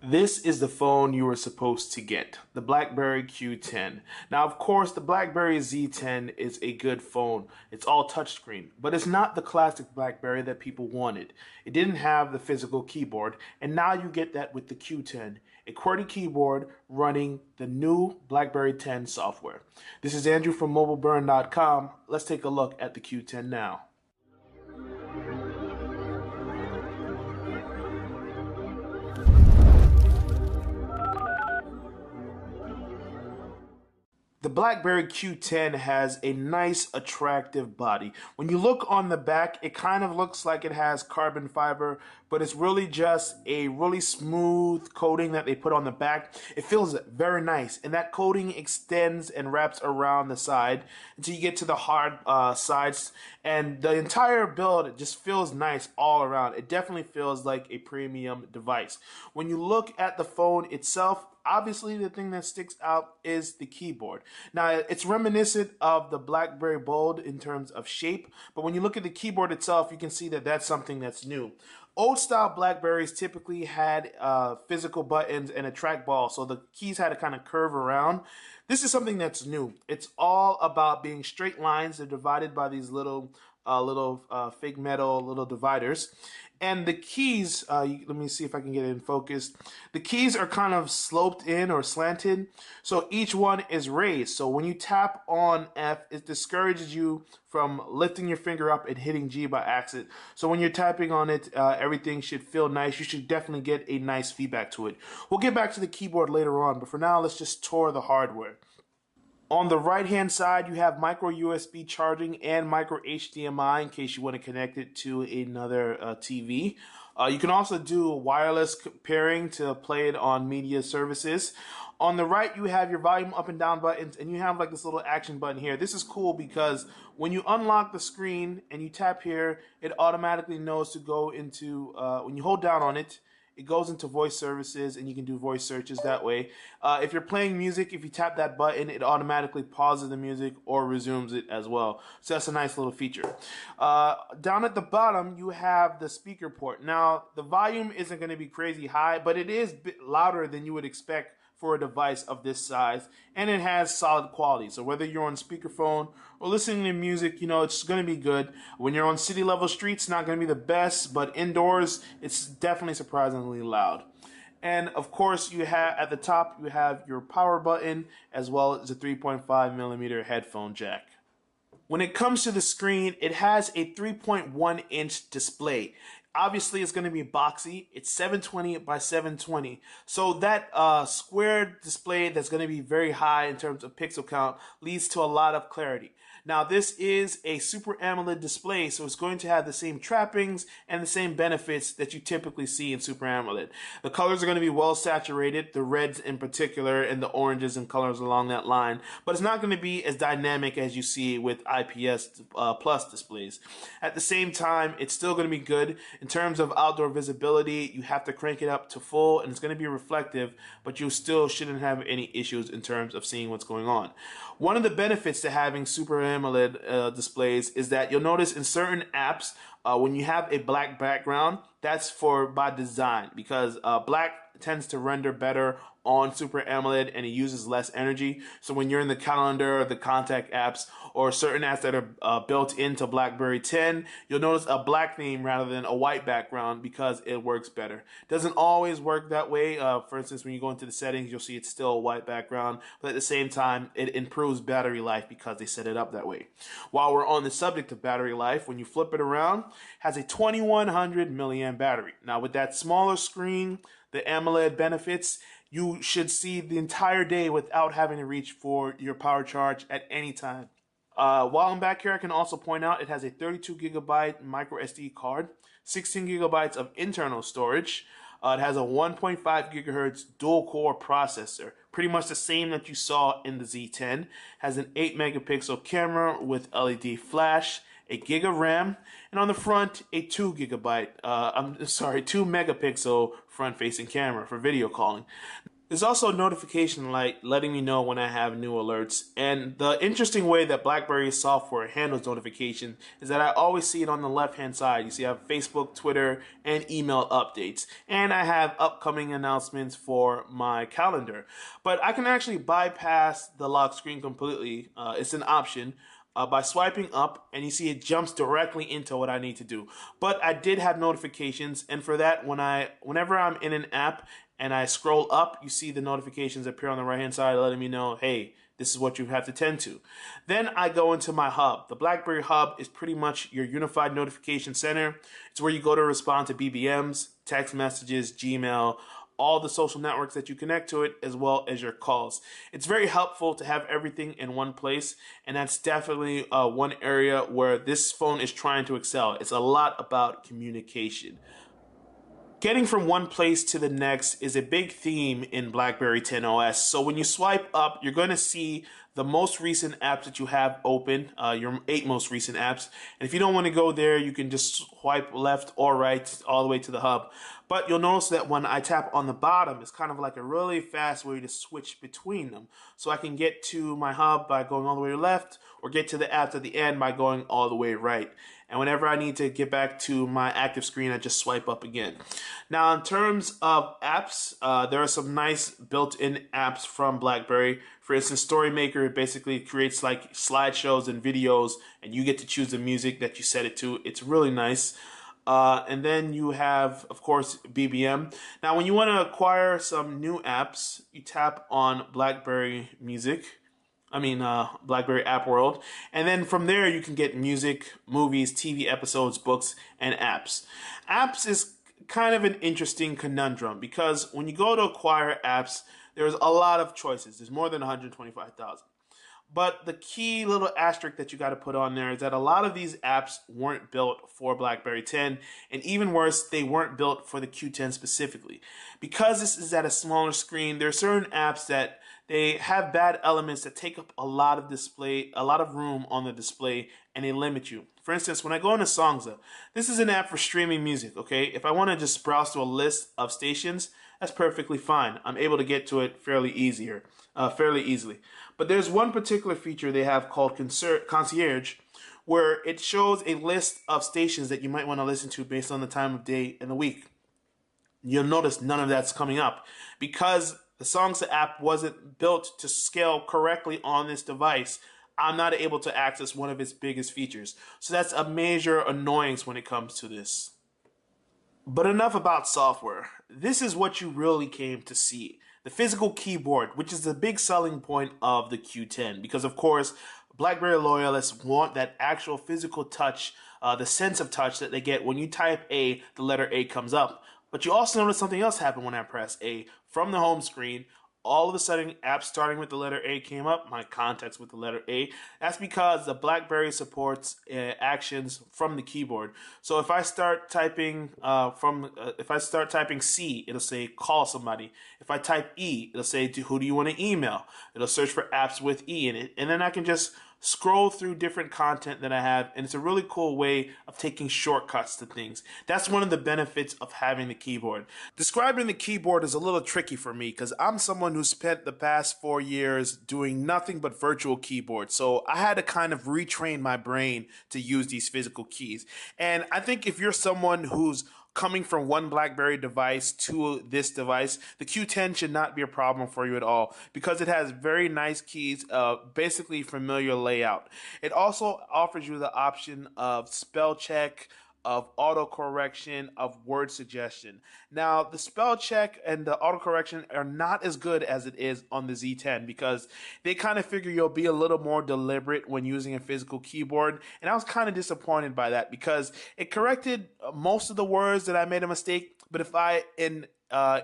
This is the phone you were supposed to get, the Blackberry Q10. Now, of course, the Blackberry Z10 is a good phone. It's all touchscreen, but it's not the classic Blackberry that people wanted. It didn't have the physical keyboard, and now you get that with the Q10, a QWERTY keyboard running the new Blackberry 10 software. This is Andrew from MobileBurn.com. Let's take a look at the Q10 now. The Blackberry Q10 has a nice, attractive body. When you look on the back, it kind of looks like it has carbon fiber, but it's really just a really smooth coating that they put on the back. It feels very nice, and that coating extends and wraps around the side until you get to the hard sides, and the entire build just feels nice all around. It definitely feels like a premium device. When you look at the phone itself, obviously, the thing that sticks out is the keyboard. Now, it's reminiscent of the BlackBerry Bold in terms of shape, but when you look at the keyboard itself, you can see that that's something that's new. Old style Blackberries typically had physical buttons and a trackball, so the keys had to kind of curve around. This is something that's new. It's all about being straight lines. They're divided by these little fake metal little dividers, and the keys, let me see if I can get it in focus. The keys are kind of sloped in or slanted, so each one is raised. So when you tap on F, it discourages you from lifting your finger up and hitting G by accident. So when you're tapping on it, everything should feel nice. You should definitely get a nice feedback to it. We'll get back to the keyboard later on, but for now, let's just tour the hardware. On the right hand side, you have micro USB charging and micro HDMI in case you want to connect it to another TV. You can also do wireless pairing to play it on media services. On the right, you have your volume up and down buttons, and you have like this little action button here. This is cool because when you unlock the screen and you tap here, it automatically knows to go into, when you hold down on it, it goes into voice services, and you can do voice searches that way. If you're playing music, if you tap that button, it automatically pauses the music or resumes it as well. So that's a nice little feature. Down at the bottom, you have the speaker port. Now, the volume isn't going to be crazy high, but it is a bit louder than you would expect for a device of this size, and it has solid quality. So whether you're on speakerphone or listening to music, it's going to be good. When you're on city level streets, it's not going to be the best, but indoors, it's definitely surprisingly loud. And of course, you have at the top, you have your power button as well as a 3.5 millimeter headphone jack. When it comes to the screen, it has a 3.1 inch display. Obviously, it's going to be boxy. It's 720 by 720. So that square display that's going to be very high in terms of pixel count leads to a lot of clarity. Now, this is a Super AMOLED display, so it's going to have the same trappings and the same benefits that you typically see in Super AMOLED. The colors are going to be well saturated, the reds in particular, and the oranges and colors along that line, but it's not going to be as dynamic as you see with IPS plus displays. At the same time, it's still going to be good. In terms of outdoor visibility, you have to crank it up to full, and it's going to be reflective, but you still shouldn't have any issues in terms of seeing what's going on. One of the benefits to having Super AMOLED displays is that you'll notice in certain apps, when you have a black background, that's by design, because black tends to render better on Super AMOLED and it uses less energy. So when you're in the calendar or the contact apps or certain apps that are built into Blackberry 10, you'll notice a black theme rather than a white background because it works better. Doesn't always work that way. For instance, when you go into the settings, you'll see it's still a white background, but at the same time, it improves battery life because they set it up that way. While we're on the subject of battery life, when you flip it around, it has a 2100 milliamp battery. Now with that smaller screen, the AMOLED benefits, you should see the entire day without having to reach for your power charge at any time. While I'm back here, I can also point out it has a 32 gigabyte micro SD card, 16 gigabytes of internal storage. It has a 1.5 gigahertz dual core processor, pretty much the same that you saw in the Z10. Has an 8 megapixel camera with LED flash, a gig of RAM, and on the front, a 2 megapixel front-facing camera for video calling. There's also a notification light letting me know when I have new alerts. And the interesting way that BlackBerry software handles notification is that I always see it on the left hand side. You see, I have Facebook, Twitter, and email updates. And I have upcoming announcements for my calendar. But I can actually bypass the lock screen completely. It's an option. By swiping up, and you see it jumps directly into what I need to do. But I did have notifications, and for that, whenever I'm in an app and I scroll up, you see the notifications appear on the right hand side letting me know, hey, this is what you have to tend to. Then I go into my hub. The BlackBerry hub is pretty much your unified notification center. It's where you go to respond to BBMs, text messages, Gmail, all the social networks that you connect to it, as well as your calls. It's very helpful to have everything in one place, and that's definitely one area where this phone is trying to excel. It's a lot about communication. Getting from one place to the next is a big theme in BlackBerry 10 OS. So when you swipe up, you're going to see the most recent apps that you have open, your 8 most recent apps. And if you don't want to go there, you can just swipe left or right all the way to the hub. But you'll notice that when I tap on the bottom, it's kind of like a really fast way to switch between them. So I can get to my hub by going all the way left, or get to the apps at the end by going all the way right. And whenever I need to get back to my active screen, I just swipe up again. Now, in terms of apps, there are some nice built-in apps from BlackBerry. For instance, StoryMaker basically creates like slideshows and videos, and you get to choose the music that you set it to. It's really nice. And then you have, of course, BBM. Now, when you want to acquire some new apps, you tap on BlackBerry Music. BlackBerry App World. And then from there, you can get music, movies, TV episodes, books, and apps. Apps is kind of an interesting conundrum because when you go to acquire apps, there's a lot of choices. There's more than 125,000. But the key little asterisk that you got to put on there is that a lot of these apps weren't built for BlackBerry 10, and even worse, they weren't built for the Q10 specifically. Because this is at a smaller screen, there are certain apps that they have bad elements that take up a lot of room on the display, and they limit you. For instance, when I go into Songza, this is an app for streaming music, okay? If I want to just browse to a list of stations, that's perfectly fine. I'm able to get to it fairly easily. But there's one particular feature they have called Concierge, where it shows a list of stations that you might want to listen to based on the time of day and the week. You'll notice none of that's coming up because the Songs app wasn't built to scale correctly on this device. I'm not able to access one of its biggest features. So that's a major annoyance when it comes to this. But enough about software. This is what you really came to see. The physical keyboard, which is the big selling point of the Q10. Because of course, BlackBerry loyalists want that actual physical touch, the sense of touch that they get when you type A, the letter A comes up. But you also notice something else happened when I press A. From the home screen, all of a sudden, apps starting with the letter A came up, my contacts with the letter A. That's because the BlackBerry supports actions from the keyboard. So if I start typing C, it'll say call somebody. If I type E, it'll say who do you want to email? It'll search for apps with E in it, and then I can just scroll through different content that I have, and it's a really cool way of taking shortcuts to things. That's one of the benefits of having the keyboard. Describing the keyboard is a little tricky for me because I'm someone who spent the past 4 years doing nothing but virtual keyboards, so I had to kind of retrain my brain to use these physical keys. And I think if you're someone who's coming from one BlackBerry device to this device, the Q10 should not be a problem for you at all because it has very nice keys, basically familiar layout. It also offers you the option of spell check, of autocorrection, of word suggestion. Now, the spell check and the autocorrection are not as good as it is on the Z10 because they kind of figure you'll be a little more deliberate when using a physical keyboard. And I was kind of disappointed by that because it corrected most of the words that I made a mistake. But if I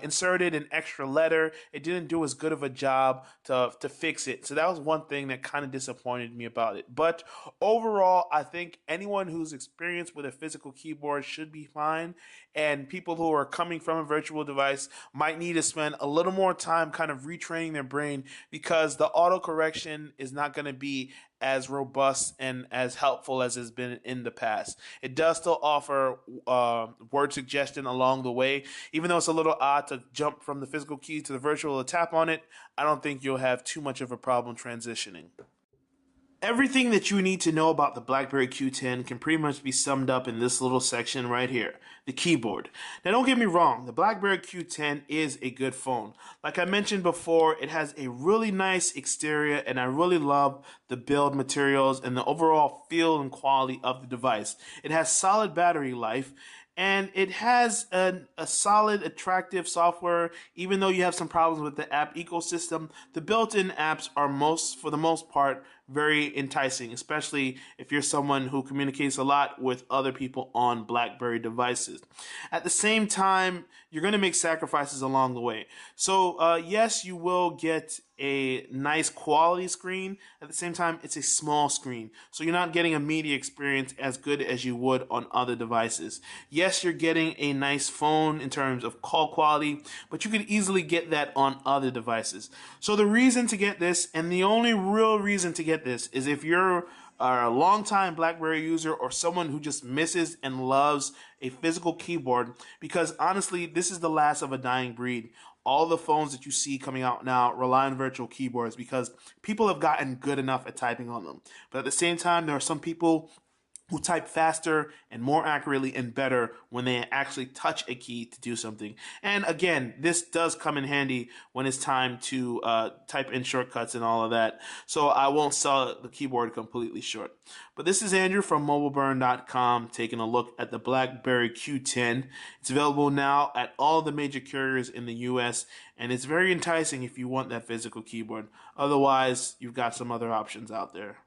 inserted an extra letter, it didn't do as good of a job to fix it. So that was one thing that kind of disappointed me about it. But overall, I think anyone who's experienced with a physical keyboard should be fine. And people who are coming from a virtual device might need to spend a little more time kind of retraining their brain because the autocorrection is not going to be as robust and as helpful as it's been in the past. It does still offer word suggestion along the way. Even though it's a little odd to jump from the physical key to the virtual to tap on it, I don't think you'll have too much of a problem transitioning. Everything that you need to know about the Blackberry Q10 can pretty much be summed up in this little section right here, the keyboard. Now don't get me wrong, the Blackberry Q10 is a good phone. Like I mentioned before, it has a really nice exterior and I really love the build materials and the overall feel and quality of the device. It has solid battery life and it has a solid, attractive software. Even though you have some problems with the app ecosystem, the built-in apps are for the most part, very enticing, especially if you're someone who communicates a lot with other people on BlackBerry devices. At the same time, you're going to make sacrifices along the way. So, yes, you will get a nice quality screen. At the same time, it's a small screen, so you're not getting a media experience as good as you would on other devices. Yes, you're getting a nice phone in terms of call quality, but you could easily get that on other devices. So the reason to get this, and the only real reason to get this, is if you're a longtime BlackBerry user or someone who just misses and loves a physical keyboard, because honestly, this is the last of a dying breed. All the phones that you see coming out now rely on virtual keyboards because people have gotten good enough at typing on them. But at the same time, there are some people who type faster and more accurately and better when they actually touch a key to do something. And again, this does come in handy when it's time to type in shortcuts and all of that. So I won't sell the keyboard completely short. But this is Andrew from mobileburn.com taking a look at the BlackBerry Q10. It's available now at all the major carriers in the US, and it's very enticing if you want that physical keyboard. Otherwise, you've got some other options out there.